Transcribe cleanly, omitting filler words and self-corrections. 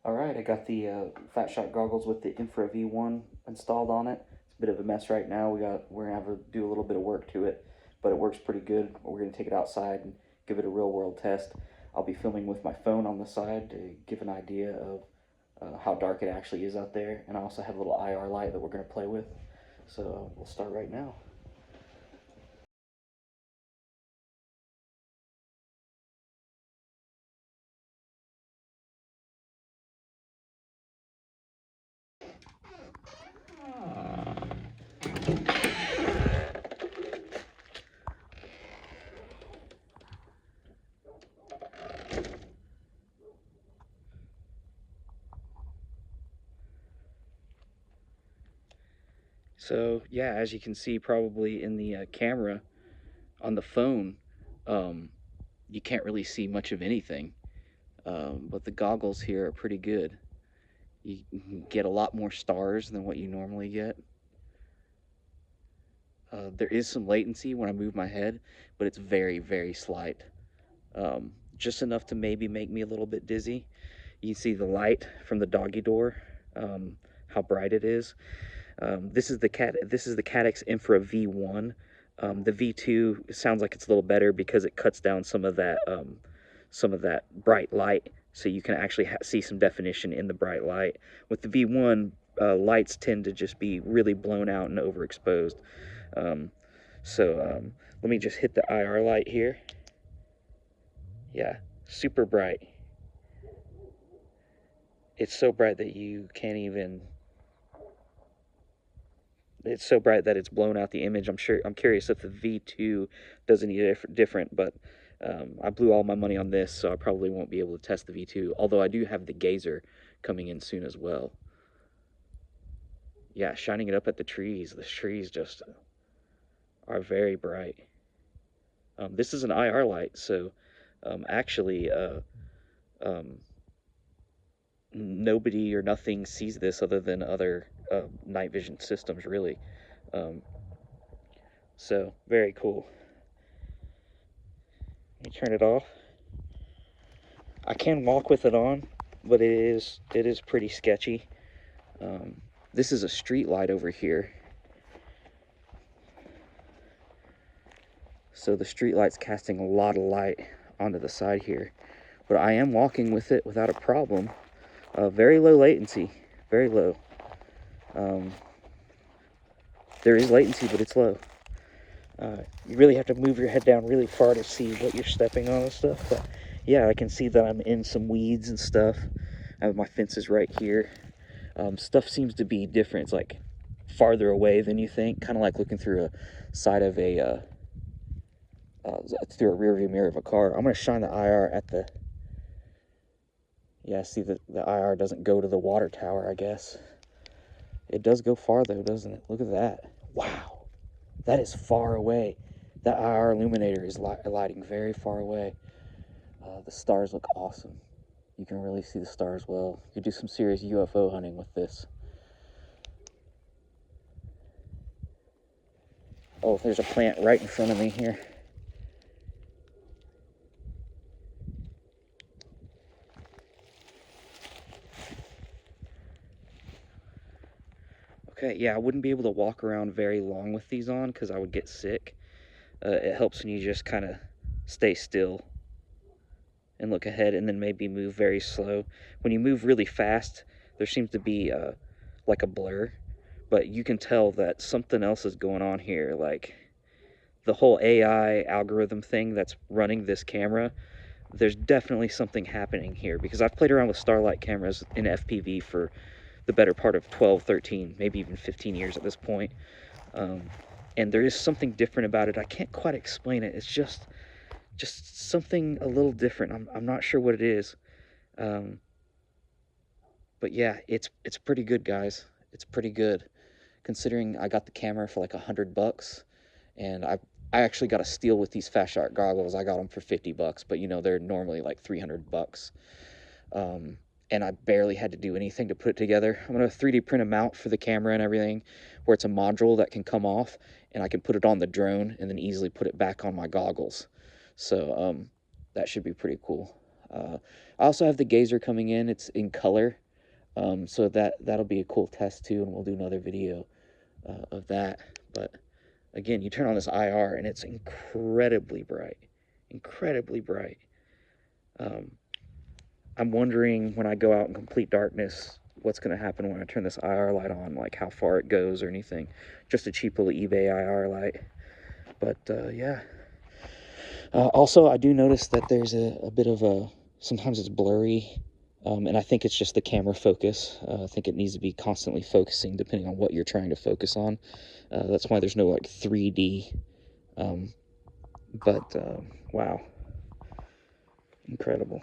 Alright, I got the Fatshark goggles with the Infra V1 installed on it. It's a bit of a mess right now. We're gonna have to do a little bit of work to it, but it works pretty good. We're gonna take it outside and give it a real world test. I'll be filming with my phone on the side to give an idea of how dark it actually is out there, and I also have a little IR light that we're gonna play with. So we'll start right now. So yeah, as you can see probably in the camera on the phone, you can't really see much of anything. But the goggles here are pretty good. You can get a lot more stars than what you normally get. There is some latency when I move my head, but it's very, very slight. Just enough to maybe make me a little bit dizzy. You can see the light from the doggy door, how bright it is. This is the CADDX Infra V1. The V2 sounds like it's a little better because it cuts down some of that bright light, so you can actually see some definition in the bright light. With the V1, lights tend to just be really blown out and overexposed. Let me just hit the IR light here. Yeah, super bright. It's so bright that you can't even... It's so bright that it's blown out the image. I'm curious if the V2 does any different, but I blew all my money on this, so I probably won't be able to test the V2, although I do have the Gazer coming in soon as well. Yeah, shining it up at the trees. The trees just are very bright. This is an IR light, so actually nobody or nothing sees this other than other night vision systems, really. So very cool. Let me turn it off. I can walk with it on, but it is pretty sketchy. This is a street light over here, so the street light's casting a lot of light onto the side here. But I am walking with it without a problem. Very low latency, very low. There is latency, but it's low. You really have to move your head down really far to see what you're stepping on and stuff. But yeah, I can see that I'm in some weeds and stuff. I have my fences right here. Stuff seems to be different. It's like farther away than you think, kind of like looking through a side of a through a rear view mirror of a car. I'm going to shine the IR at the... Yeah, see the IR doesn't go to the water tower, I guess. It does go far though, doesn't it? Look at that. Wow, that is far away. That IR illuminator is lighting very far away. The stars look awesome. You can really see the stars well. You could do some serious UFO hunting with this. Oh, there's a plant right in front of me here. Okay, yeah, I wouldn't be able to walk around very long with these on because I would get sick. It helps when you just kind of stay still and look ahead, and then maybe move very slow. When you move really fast, there seems to be like a blur, but you can tell that something else is going on here. Like the whole AI algorithm thing that's running this camera, there's definitely something happening here, because I've played around with Starlight cameras in FPV for the better part of 12, 13, maybe even 15 years at this point. And there is something different about it. I can't quite explain it. It's just something a little different. I'm not sure what it is. But yeah, it's pretty good, guys. It's pretty good, considering I got the camera for like $100, and I actually got a steal with these Fatshark goggles. I got them for $50, but you know, they're normally like $300. And I barely had to do anything to put it together. I'm going to 3D print a mount for the camera and everything, where it's a module that can come off, and I can put it on the drone and then easily put it back on my goggles. So that should be pretty cool. I also have the Gazer coming in. It's in color, so that'll be a cool test too, and we'll do another video of that. But again, you turn on this IR and it's incredibly bright, incredibly bright. I'm wondering when I go out in complete darkness, what's going to happen when I turn this IR light on, like how far it goes or anything. Just a cheap little eBay IR light. But yeah. Also, I do notice that there's a bit of a, sometimes it's blurry, and I think it's just the camera focus. I think it needs to be constantly focusing depending on what you're trying to focus on. That's why there's no like 3D. But wow, incredible.